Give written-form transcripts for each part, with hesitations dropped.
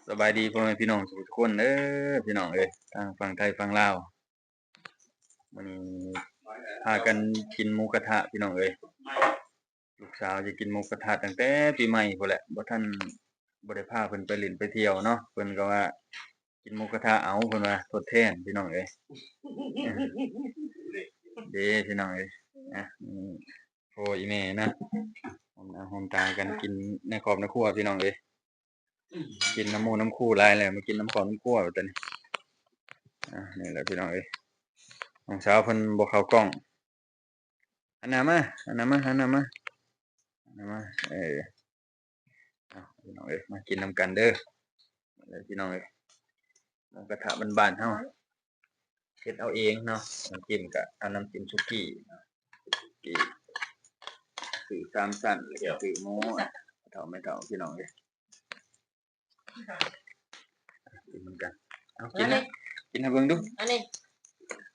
สบายดีพ่อแม่พี่น้องทุกคนเด้อพี่น้องเอ้ยทางฝั่งไทยฝั่งลาวมื้อนี้พากันกินหมูกระทะพี่น้องเอ้ยลูกสาวจะกินหมูกระทะตั้งแต่ปีใหม่พู้นแหละบ่ได้พาเพิ่นไปเล่นไปเที่ยวเนาะเพิ่นก็ว่ากินหมูกระทะเอาเพิ่นว่าทดแทนพี่น้องเอ้ยเด้พี่น้องเอ้ยพ่ออีแม่นะหอมหน้าหอมตากันกินในครอบในครัวพี่น้องเอ้ยกินน้ำหมูน้ำคู่หลายแล้วมากินน้ำครอบน้ำครัวบัดนี้นี่แหละพี่น้องเอ้ยน้องสาวเพิ่นบ่เข้ากล้องหันหน้ามาหันหน้ามาหันหน้ามาหันหน้ามาพี่น้องเอ้ยมากินนำกันเด้อเลยพี่น้องเอ้ยหมูกระทะบ้านๆเฮาเฮ็ดเอาเองเนาะน้ำจิ้มก็เอาน้ำจิ้มสุกี้กี้ซื้อ3ชั้นแล้วก็ซื้อหมูเฒ่าไม่เฒ่าพี่น้องเอ้ยกินนำกันเอากินนะกินให้เบิ่งดูอันนี้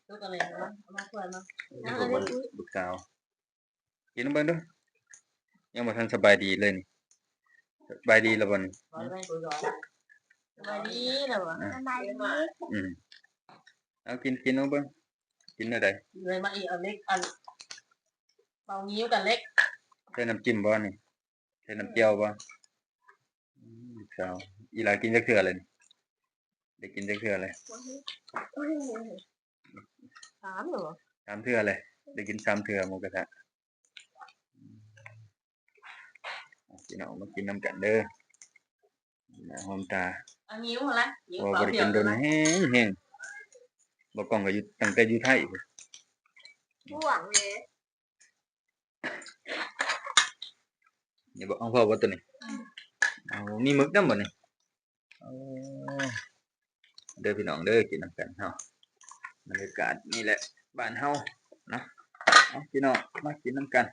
ดูกันเลยนะเอามาถ้วยมาลูกสาวกินให้เบิ่งดูยังบ่ทันสบายดีเลยนี่สบายดีแล้วบ่นี่สบายดีแล้วบ่สบายดีเอากินเอาเบิ่งกินได้ใดเลยมาอีกอันเล็กอันเป่างิ้วกันเล็กใส่น้ำจิ้มบ่นี่ใส่น้ำเจียวบ่ลูกสาวอีหลากินจักเทื่อเลยนี่ได้กินจักเทื่อเลย3เหรอ3เทื่อเลยได้กิน3เทื่อหมูกระทะพี่น้องมากินนำกันเด้อหอมตาอันงิ้วเหรองิ้วเปล่าเปรี้ยวโดนแห้งบ่กล้องก็อยู่ตั้งแต่อยู่ไทยห่วงเลยนี่บ่เอาพอบ่ตัวนี้เอามีหมึกนำบ่นี่เด้อพี่น้องเด้อกินนำกันเฮาบรรยากาศนี่แหละบ้านเฮานะเอาพี่น้องมากินนำกัน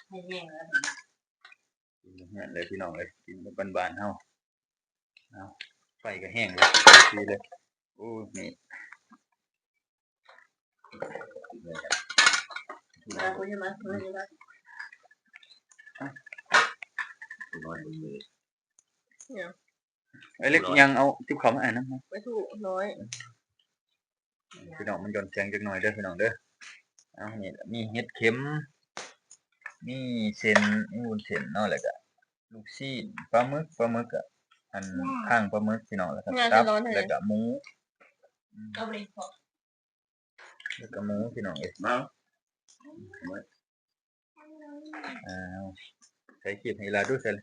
แห้งๆแล้วกินเลยพี่น้องเอ้ยกินบ้านๆเฮาเอาไฟก็แห้งแล้วดีเลยโอ้นี่มาคุยมาคุยมาเล็กยังเอาทิปเขามาอ่านนะไปถูกน้อยพี่น้องมันย้อนแสงจักหน่อยเด้อพี่น้องเด้อเอานี่มีเห็ดเข็มมีเส้นมีวุ้นเส้นเนาะแล้วก็ลูกชิ้นปลาหมึกอ่ะอันข้างปลาหมึกพี่น้องแล้วก็ตับแล้วก็หมูก็บริโภคแล้วก็หมูพี่น้องเอ้ยมาใส่คลิปให้ลาดูเสร็จ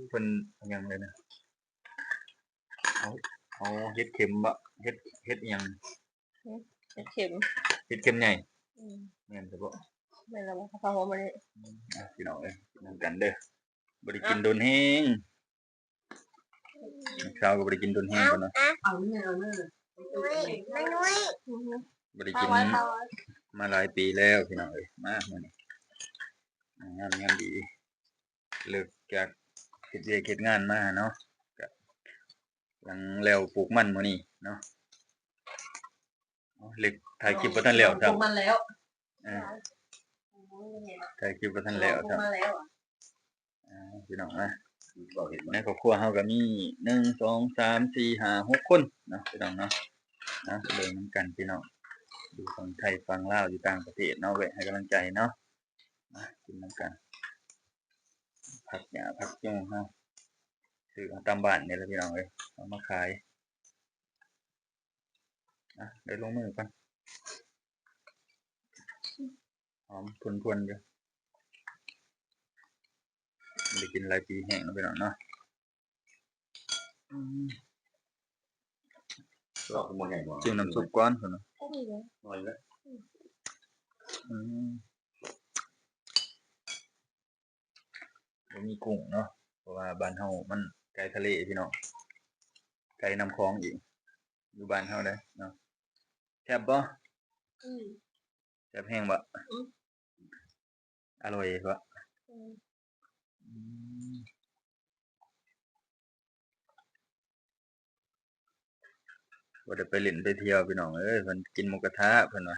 เพิ่นยังเลยนะเอาเห็ดเข็มบ่เฮ็ดหยังเห็ดเข็มเฮ็ดเข็มใหญ่แม่นซะบ่แม่นแล้วเขาพามาเลยพี่น้องเอ้ยนำกันเด้อบ่ได้กินโดนแฮงเช้าก็บ่ได้กินโดนแฮงพุ่นเนาะเอาเนี่ยไม่นุ้ยบ่ได้กินมาหลายปีแล้วพี่น้องเอ้ยมามื้อนี้งานดีเลิกจากเฮ็ดเวียกเฮ็ดงานมาเนาะก็หลังแล้วปลูกมันมื้อนี้เนาะเล็กถ่ายคลิปบ่ทันแล้วครับปลูกมันแล้วถ่ายคลิปบ่ทันแล้วครับพี่น้องนะในครอบครัวเฮาก็มี1 2 3 4 5 6คนเนาะพี่น้องเนาะเบิ่งนำกันพี่น้องอยู่ฝั่งไทยฝั่งลาวอยู่ต่างประเทศเนาะแวะให้กำลังใจเนาะกินนำกันผักหญ้าผักจุ้งเฮาซื้อตามบ้านนี่แหละพี่น้องเอ้ยเอามาขายเดี๋ยวลงมือก่อนหอมทวนๆอยู่ไม่ได้กินหลายปีแห้งแล้วพี่น้องเนาะจิ้มน้ำซุปก่อนพุ่นน่ะน้อยแล้วบ่มีกุ้งเนาะเพราะว่าบ้านเฮามันไกลทะเลพี่น้องไกลน้ำคลองอีกอยู่บ้านเฮาเด้อเนาะแซ่บบ่แซ่บแห้งบ่อร่อยบ่บ่ได้ไปเล่นไปเที่ยวพี่น้องเอ้ยเพิ่นกินหมูกระทะเพิ่นว่า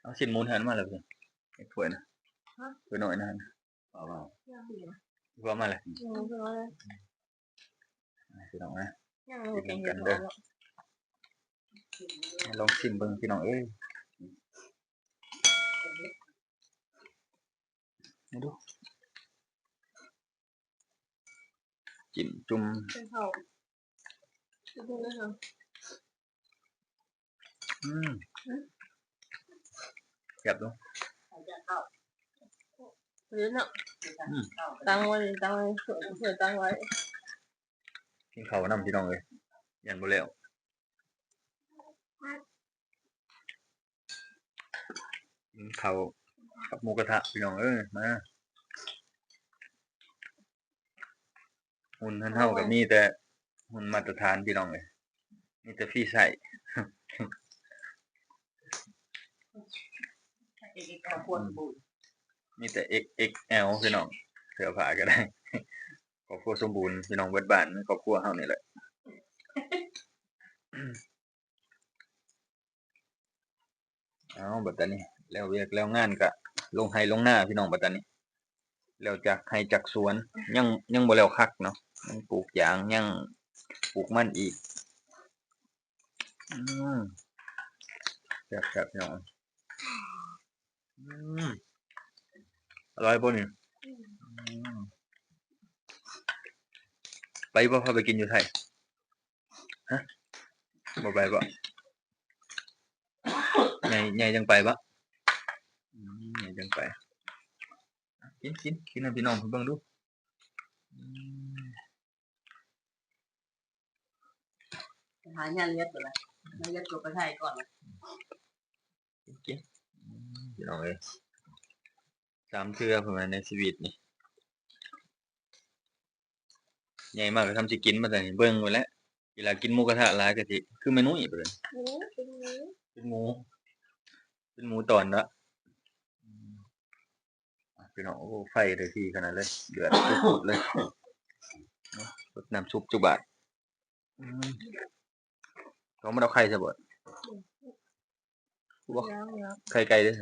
เอาชิ้นหมูหันมาแล้วเพิ่นไอ้ถ้วยนะถ้วยน้อยนะเอามา ยังดีนะ ว่ามาเลย ยังไม่ร้อยเลย พี่น้องนะ ยังไม่เป็นกันเด้อ ลองชิมเบิ่งพี่น้องเอ้ยมาดูจิ้มจุ่ม เป็นเขาดูเลยค่ะ แซ่บดู หรือเนาะตั้งไว้เผื่อตั้งไว้ กินข้าวนำพี่น้องเอ้ยยันบ่แล้วกินข้าวกับหมูกระทะพี่น้องเอ้ยมาหุ่นเฮาก็มีแต่หุ่นมาตรฐานพี่น้องเอ้ยมีแต่ฟรีไซส์ มีแต่ XXL พี่น้องเสื้อผ้าก็ได้ ครอบครัวสมบูรณ์พี่น้องเบิดบ้านครอบครัวเฮานี่แหละ เอาบัดตานี้แล้วเวียกแล้วงานก็ลงไห้ลงหน้าพี่น้องบัดตานี้แล้วจากไห้จากสวนยังบ่แล้วคักเนาะยังปลูกยางยังปลูกมันอีกแซ่บๆพี่น้องอร่อยบ่นี่ไปบ่พาไปกินอยู่ไทยฮะบ่ไปบ่ใหญ่จังไปบ่ใหญ่จังไปกินให้พี่น้องเพิ่นเบิ่งดู หางานเล็บเลยงานเล็บตัวไปไทยก่อน กินพี่น้องเอ้ย3เทื่อเพิ่นว่าในชีวิตนี่ใหญ่มากก็ทำสิกินมาแต่นี่เบิ่งไว้แล้วเวลากินหมูกระทะหลายก็สิคือเมนูอีกไปเลยเป็นหมูตอนละพี่น้องโอ้ไฟได้ที่ขนาดเลยเดือดสุดๆเลยรดน้ำซุปจุบาทเขาไม่เอาไข่ใช่บ่ไข่ไก่ด้วย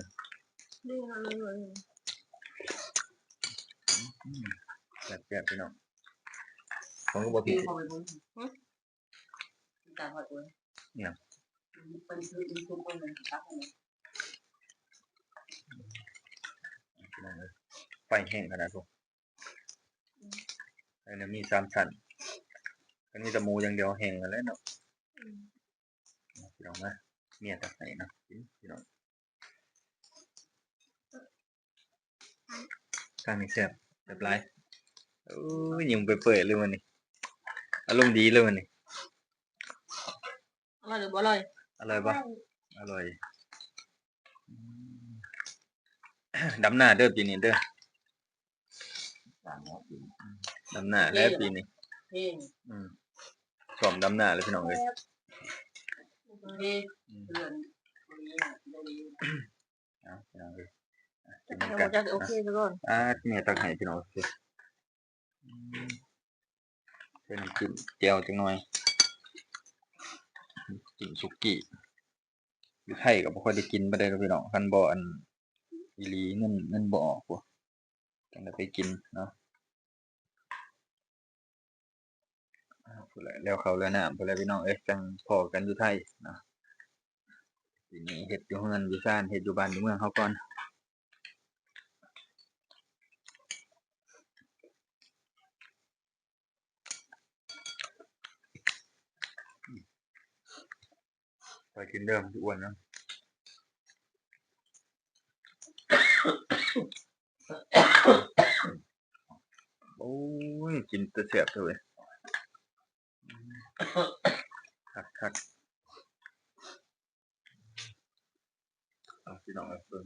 แซ่บๆพี่น้องผมก็บอกพี่เนี่ยไฟแห้งขนาดพวกอันนี้มี3ชั้นอันนี้แต่หมูอย่างเดียวแห้งแล้วเนาะพี่น้องนะเมียตักให้เนาะพี่น้องทางนี้แซ่บหลายโอ้ยยิงไปเปื่อยเลยมันนี่อารมณ์ดีเลยมันนี่ อร่อยหรือบ่อร่อย อร่อยปะอร่อย ดำหน้าเด้อปีนี้เด้อดำหน้าแล้วปีนี้สอมดำหน้าเลยพี่น้องเลยเอาพี่น้องเลยกินกัน โอเคทุกคน เนี่ยตักให้พี่น้องสิเป็นจิ้มเจียวจังหน่อยจิ้มสุกี้อยู่ไทยก็บ่ค่อยได้กินบ่ได้ดอกพี่น้องคันบ่อันอีหลีเงินบ่ออกพวกจังได้ไปกินเนาะพูดแล้วเขาแล้วน้ำพูดแล้วพี่น้องเอ้ยจังพอกันอยู่ไทยเนาะทีนี้เฮ็ดอยู่เฮือนอยู่ซ่านเฮ็ดอยู่บ้านอยู่เมืองเฮาก่อนไปกินเดิมอ้วนเนาะโอ้ยกินแต่แซ่บเลยคักเอาพี่น้องเบิ่ง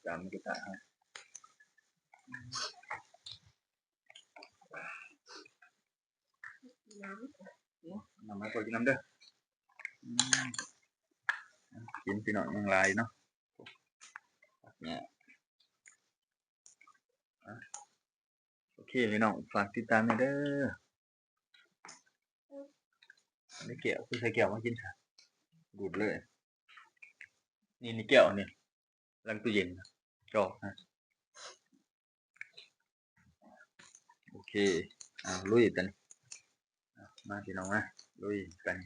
จานมันก็ตาน้ำมาพอกินน้ำเด้อกินพี่น้องยังลายเนาะเนี่ยโอเคพี่น้องฝากติดตามเด้อนี่เกี่ยวคือใส่แก้วมากินค่ะดูดเลยนี่แก้วนี่ หลังตู้เย็นจอกนะโอเคลุยกันมาพี่น้องมาลุยกัน